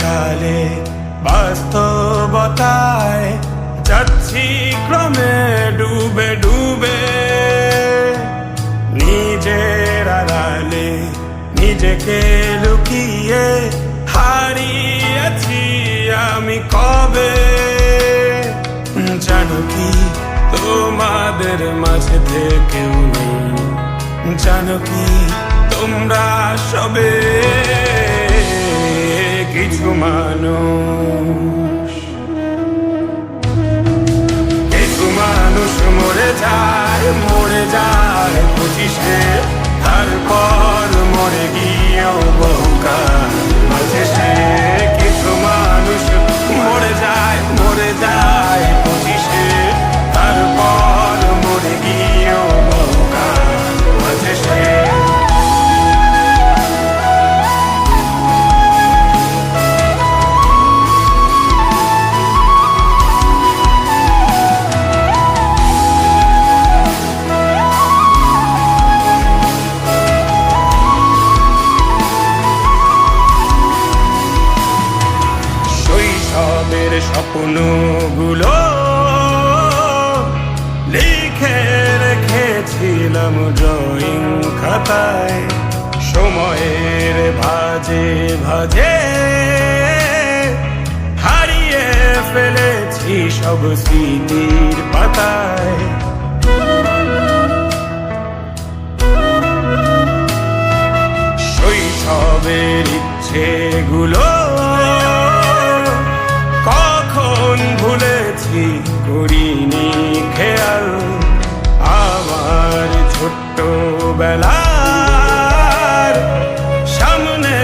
কালে বাস্তবতায় যাচ্ছি ক্রমে ডুবে ডুবে, নিজের আড়ালে নিজেকে লুকিয়ে হারিয়েছি আমি কবে। জানো কি তোমাদের মাঝে থেকেও নেই, জানো কি তোমরা সবে কিছু মানুষ, কিছু মানুষ মরে যায় 25-এ, তারপর মরে গিয়েও বহুকাল মাঝে সে। কিছু মানুষ মরে যায় 25-এ, তারপর মরে গিয়েও বহুকাল মাঝে সে। স্বপ্নগুলো লিখে রেখেছিলাম ড্রয়িং খাতায়, সময়ের ভাজে ভাজে হারিয়ে ফেলেছি সব স্মৃতির পাতায়। শৈশবের ইচ্ছেগুলো ভুলেছি করিনি খেয়াল, আমার ছোট্ট বেলার সামনে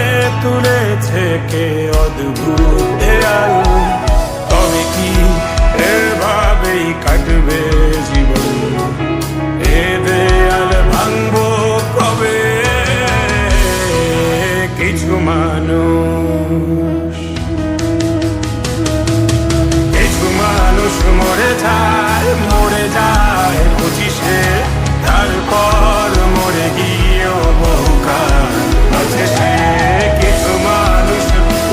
তুলেছে কে অদ্ভুত দেয়াল। তবে কি এভাবেই কাটবে জীবন, এ দেয়াল ভাঙবো কবে? কিছু মানুষ মরে যায় 25-এ, তারপর মরে গিয়েও বহুকাল মাঝে সে। কিছু মানুষ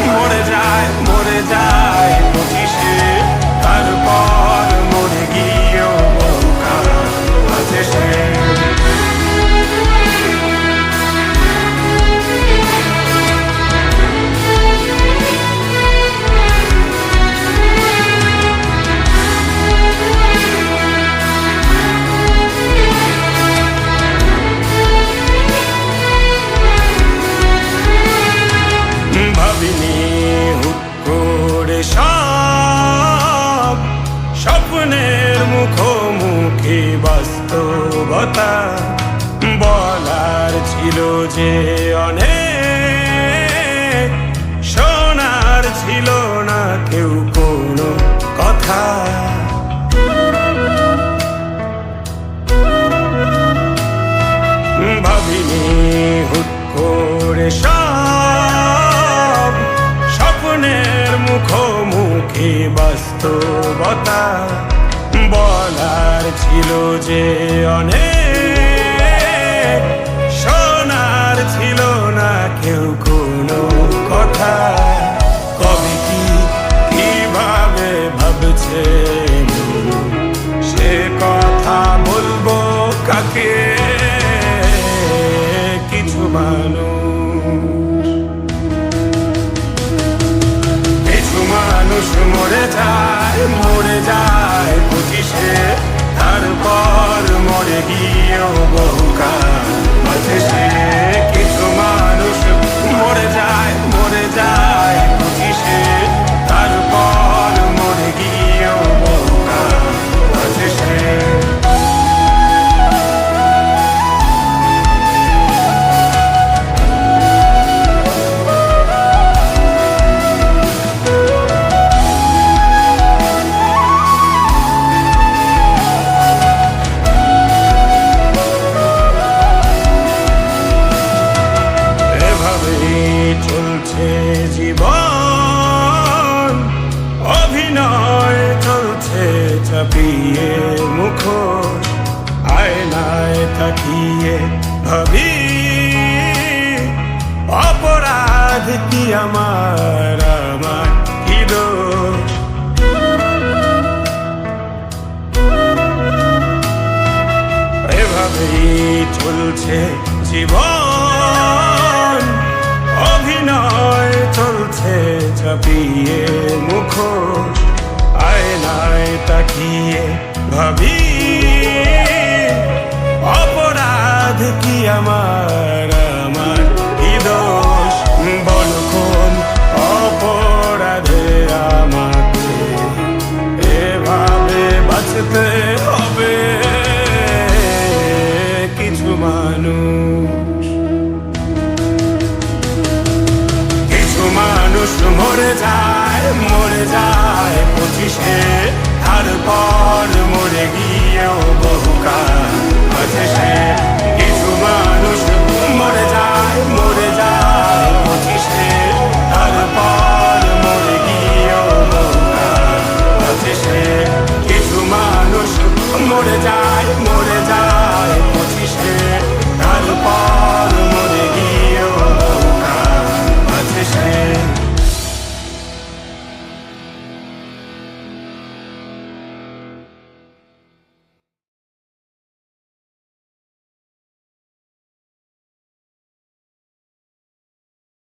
মরে যায় 25-এ, তারপর মরে গিয়েও বহুকাল মাঝে সে। সব স্বপ্নের মুখোমুখি বাস্তবতা, বলার ছিল যে অনেক, শোনার ছিল না কেউ কোনো কথা। ভাবিনি হুট করে সব স্বপ্নের মুখোমুখি বাস্তবতা, বলার ছিল যে অনেক, শোনার ছিল না কেউ কোনো কথা। কবে কি কিভাবে ভাবছে সে কথা বলবো কাকে? কিছু মানুষ মরে যায় 25-এ, তারপর মরে গিয়েও বহুকাল মাঝে সে। কিছু মানুষ মরে যায় 25-এ, তারপর মরে গিয়েও বহুকাল মাঝে সে। চলছে জীবন, অভিনয় চলছে চাপিয়ে মুখোশ, আয়নায় তাকিয়ে ভাবি অপরাধ কি আমার এভাবেই চলছে জীবন, অভিনয় চলছে চাপিয়ে মুখোশ, আয়নায় তাকিয়ে ভাবি